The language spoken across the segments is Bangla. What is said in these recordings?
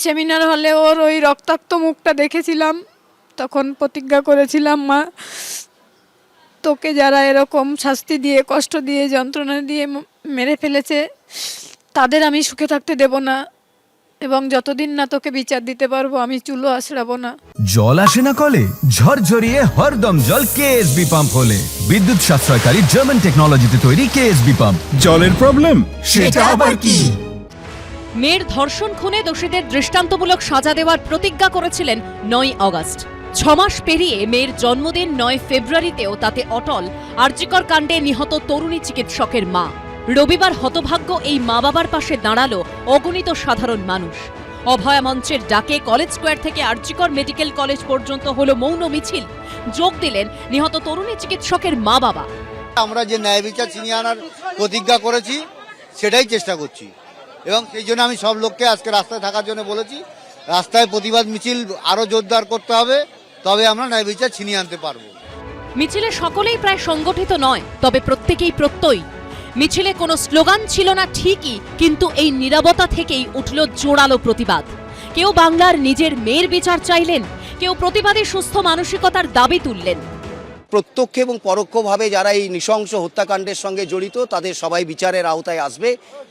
সেমিনার হলে ওর ওই রক্তাক্ত মুখটা দেখেছিলাম, তখন প্রতিজ্ঞা করেছিলাম, মা তোকে যারা এরকম শাস্তি দিয়ে, কষ্ট দিয়ে, যন্ত্রণা দিয়ে মেরে ফেলেছে তাদের আমি সুখে থাকতে দেব না, এবং যতদিন না তোকে বিচার দিতে পারবো আমি চুলো আছড়াবো না। জল আসে না কলে, ঝরঝরিয়ে হরদম জল কেএসবি পাম্প হলে। বিদ্যুৎ সাশ্রয়কারী জার্মান টেকনোলজিতে তৈরি কেএসবি পাম্প। জলের প্রবলেম সেটা আবার কি? মেয়ের ধর্ষণ খুনে দোষীদের দৃষ্টান্তমূলক সাজা দেওয়ার প্রতিজ্ঞা করেছিলেন 9 আগস্ট। 6 মাস পেরিয়ে মেয়ের জন্মদিন 9 ফেব্রুয়ারিতেও তাতে অটল আরজিকর কাণ্ডে নিহত তরুণী চিকিৎসকের মা। রবিবার হতভাগ্য এই মা বাবার পাশে দাঁড়ালো অগণিত সাধারণ মানুষ। অভয়া মঞ্চের ডাকে কলেজ স্কোয়ার থেকে আরজিকর মেডিকেল কলেজ পর্যন্ত হলো মৌন মিছিল। যোগ দিলেন নিহত তরুণী চিকিৎসকের মা বাবা। আমরা যে ন্যায় বিচার ছিনিয়ে আনার প্রতিজ্ঞা করেছি সেটাই চেষ্টা করছি, এবং সেই জন্য আমি সব লোককে আজকে রাস্তায় থাকার জন্য বলেছি। রাস্তায় প্রতিবাদ মিছিল আরো জোরদার করতে হবে, তবে আমরা ন্যায় বিচার ছিনিয়ে আনতে পারবো। মিছিলে সকলেই প্রায় সংগঠিত নয়, তবে প্রত্যেকেই প্রত্যয়ী। মিছিলে কোনো স্লোগান ছিল না ঠিকই, কিন্তু এই নীরবতা থেকেই উঠল জোরালো প্রতিবাদ। কেউ বাংলার নিজের মেয়ের বিচার চাইলেন, কেউ প্রতিবাদী সুস্থ মানসিকতার দাবি তুললেন। প্রত্যক্ষ এবং পরোক্ষভাবে যারা এই নৃশংস হত্যাকাণ্ডের সঙ্গে জড়িত তাদের সবাই বিচারের আওতায় আসবে,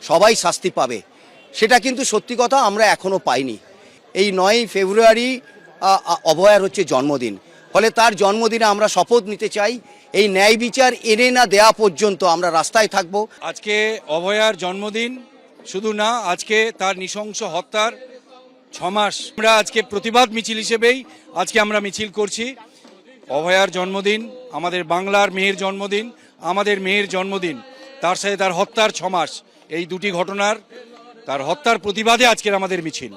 সবাই শাস্তি পাবে। সেটা কিন্তু সত্যি কথা আমরা এখনো পাইনি। এই 9 ফেব্রুয়ারি অভয়ার হচ্ছে জন্মদিন, ফলে তার জন্মদিনে আমরা শপথ নিতে চাই এই ন্যায় বিচার এনে না দেয়া পর্যন্ত আমরা রাস্তায় থাকব। আজকে অভয়ার জন্মদিন শুধু না, আজকে তার নৃশংস হত্যার 6 মাস। আমরা আজকে প্রতিবাদ মিছিল হিসেবেই আজকে আমরা মিছিল করছি। অভয়ার জন্মদিন, আমাদের বাংলার মেয়ের জন্মদিন, আমাদের মেয়ের জন্মদিন, তার সাথে তার হত্যার 6 মাস, এই দুটি ঘটনার, তার হত্যার প্রতিবাদে আজকের আমাদের মিছিল।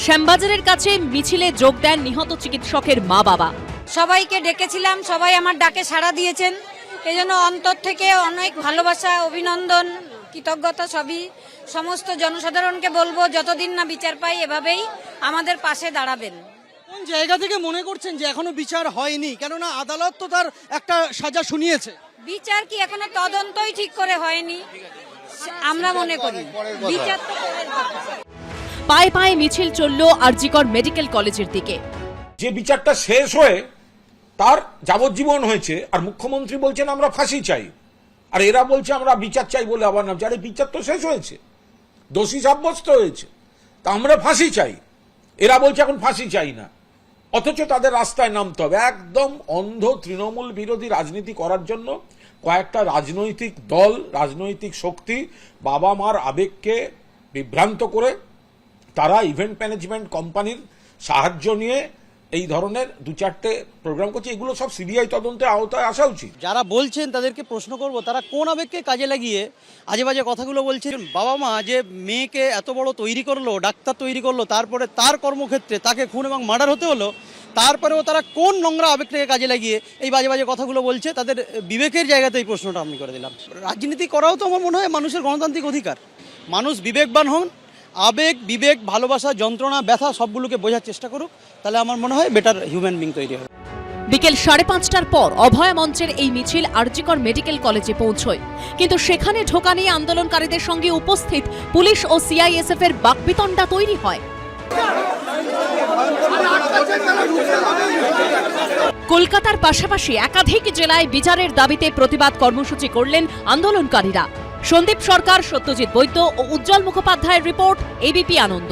শ্যামবাজারের কাছে মিছিলে যোগ দেন নিহত চিকিৎসকের মা বাবা। সবাইকে ডেকেছিলাম, সবাই আমার ডাকে সাড়া দিয়েছেন, এই জন্য অন্তর থেকে অনেক ভালোবাসা, অভিনন্দন, কৃতজ্ঞতা সবই। সমস্ত জনসাধারণকে বলবো যতদিন না বিচার পাই এভাবেই আমাদের পাশে দাঁড়াবেন। কোন জায়গা থেকে মনে করছেন যে এখনো বিচার হয়নি? কেননা আদালত তো তার একটা সাজা শুনিয়েছে। বিচার কি এখনো তদন্তই ঠিক করে হয়নি, আমরা মনে করি বিচার তো পরের কথা। পায়ে পায়ে মিছিল চলল আরজিকর মেডিকেল কলেজের দিকে। যে বিচারটা শেষ হয়ে তার যাবজ্জীবন হয়েছে, আর মুখ্যমন্ত্রী বলছেন আমরা ফাঁসি চাই, আর এরা বলছে আমরা বিচার চাই বলে আবার নাম। আরে বিচার তো শেষ হয়েছে, দোষী সাব্যস্ত হয়েছে, তা আমরা ফাঁসি চাই। এরা বলছে এখন ফাঁসি চাই না, অথচ তাদের রাস্তায় নামতে হবে। একদম অন্ধ তৃণমূল বিরোধী রাজনীতি করার জন্য কয়েকটা রাজনৈতিক দল, রাজনৈতিক শক্তি বাবা মার আবেগকে বিভ্রান্ত করে তারা ইভেন্ট ম্যানেজমেন্ট কোম্পানির সাহায্য নিয়ে এই ধরনের 2-4টে প্রোগ্রাম করছে। এগুলো সব সিবিআই তদন্তের আওতায় আসা উচিত। যারা বলছেন তাদেরকে প্রশ্ন করব, তারা কোন আবেগকে কাজে লাগিয়ে আজে বাজে কথাগুলো বলছেন? বাবা মা যে মেয়েকে এত বড় তৈরি করলো, ডাক্তার তৈরি করলো, তারপরে তার কর্মক্ষেত্রে তাকে খুন এবং মার্ডার হতে হলো, তারপরেও তারা কোন নোংরা আবেগটাকে কাজে লাগিয়ে এই বাজে বাজে কথাগুলো বলছে? তাদের বিবেকের জায়গাতে এই প্রশ্নটা আমি করে দিলাম। রাজনীতি করাও তো আমার মনে হয় মানুষের গণতান্ত্রিক অধিকার। মানুষ বিবেকবান হন, আবেগ, বিবেক, ভালোবাসা, যন্ত্রণা, ব্যথা সবগুলোকে বোঝার চেষ্টা করুক, তাহলে আমার মনে হয় বেটার হিউম্যান বিং তৈরি হবে। বিকেল 5:30টার পর অভয়া মঞ্চের এই মিছিল আরজিকর মেডিকেল কলেজে পৌঁছয়, কিন্তু সেখানে ঢোকা নিয়ে আন্দোলনকারীদের সঙ্গে উপস্থিত পুলিশ ও সিআইএসএফ এর বাকবিতণ্ডা তৈরি হয়। কলকাতার পাশাপাশি একাধিক জেলায় বিচারের দাবিতে প্রতিবাদ কর্মসূচি করলেন আন্দোলনকারীরা। সন্দীপ সরকার, সত্যজিৎ বৈদ্য ও উজ্জ্বল মুখোপাধ্যায়ের রিপোর্ট, এবিপি আনন্দ।